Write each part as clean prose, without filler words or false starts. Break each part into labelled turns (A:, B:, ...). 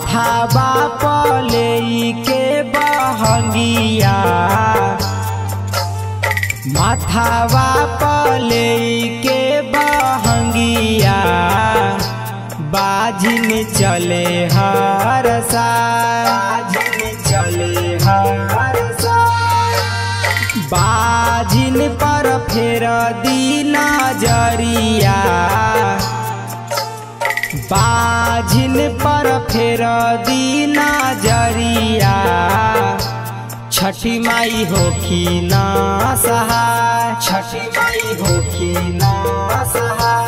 A: माथावा पले के बहंगिया, माथावा पले के बहंगिया, बाजिन चले हर साल, बाजिन चले हर साल। बाजिन पर फेर दी नजरिया, बाजिन पर फेर दी नजरिया, छठी माई होखी ना सहाय, छठी माई होखी ना सहाय।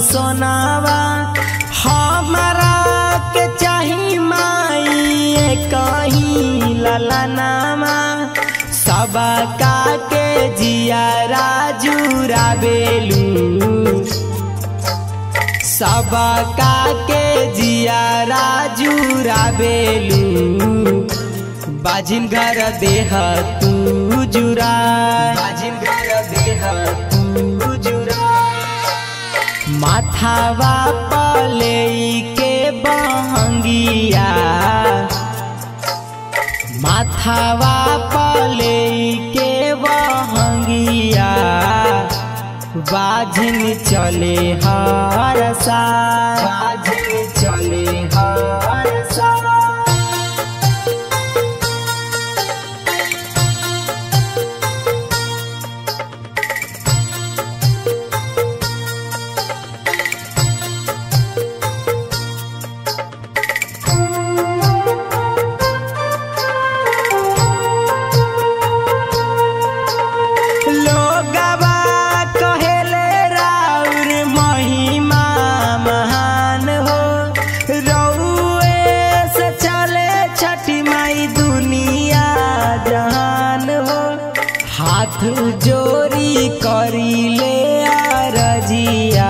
A: सोनावा हमारा के चाही माई कहीं ललनामा, सबका के जियारा जुराबेलू, सबका के जियारा जुराबेलू, बाजिन घर देह तू जुरा, बाजिन घर देह तू जुरा। माथावा पले के बहंगिया, माथावा पले के बहंगिया, बाजिन चले हर साल, बाजिन चले हर साल। हाथ जोरी करीले अरजिया,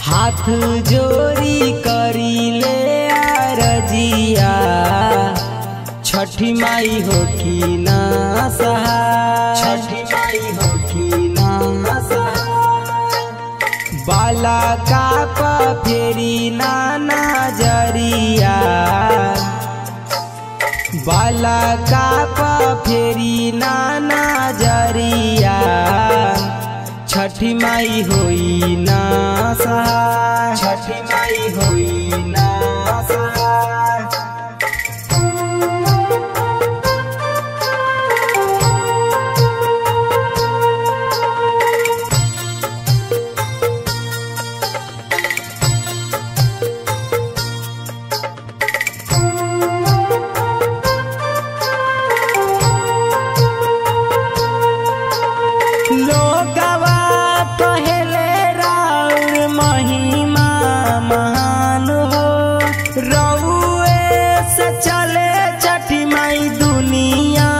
A: हाथ जोरी करीले अरजिया, छठी माई होखी ना सहाय, छठी माई होखी ना सहाय। बाला का फेरी ना नजरिया, बाला का फेरी ना नजरिया, छठी माई होई ना सहाय, छठी माई होई ना सहाय। लोगवा कहेले राउर महिमा महान हो, रउए से चले छठी माई दुनिया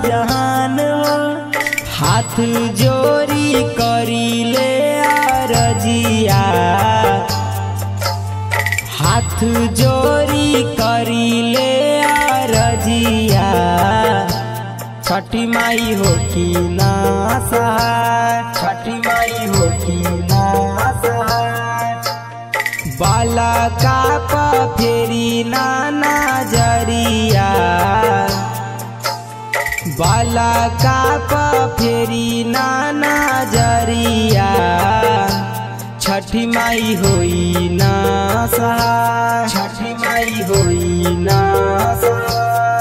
A: जहान हो। हाथ जोरी करीले अरजिया, हाथ जोरी करीले अरजिया, छठी माई होखी ना सहाय, छठी माई होखी ना सहाय। बाला का फेरी ना नजरिया, बाला का फेरी ना नजरिया, छठी माई होई ना सहाय, छठी माई होई ना सहाय।